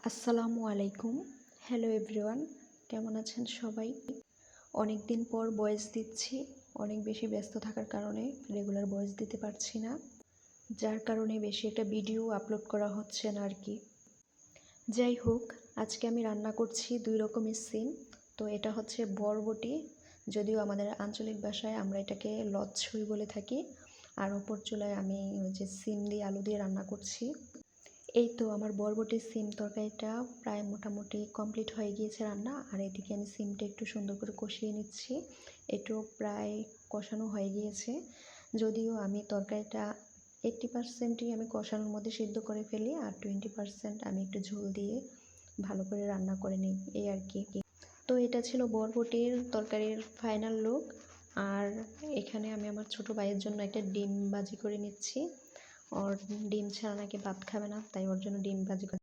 আসসালামু আলাইকুম। Hello everyone, কেমন আছেন সবাই? অনেক দিন পর ভয়েস দিচ্ছি। অনেক বেশি ব্যস্ত থাকার কারণে রেগুলার ভয়েস দিতে পারছি না, যার কারণে বেশি একটা ভিডিও আপলোড করা হচ্ছে না আর কি। যাই হোক, আজকে আমি রান্না করছি 2 রকমের সিম। তো এটা হচ্ছে বরবটি, যদিও আমাদের আঞ্চলিক ভাষায় আমরা এটাকে লচ্ছই বলে থাকি। আর ওপর চুলায় আমি ওই যে সিম দিয়ে আলু দিয়ে রান্না করছি। এই তো আমার বরবটির সিম তরকারিটা প্রায় মোটামুটি কমপ্লিট হয়ে গিয়েছে রান্না। আর এদিকে আমি সিমটা একটু সুন্দর করে কষিয়ে নিচ্ছি। এটাও প্রায় কষানো হয়ে গিয়েছে, যদিও আমি তরকারিটা 80%ই আমি কষানোর মধ্যে সিদ্ধ করে ফেলি, আর 20% আমি একটু ঝোল দিয়ে ভালো করে রান্না করে নিই, এই আর কি। তো এটা ছিল বরবটির তরকারির ফাইনাল লুক। আর এখানে আমি আমার ছোট ভাইয়ের জন্য একটা ডিম ভাজি করে নিচ্ছি। ওর ডিম ছাড়া নাকি ভাত খাবে না, তাই ওর জন্য ডিম ভাজি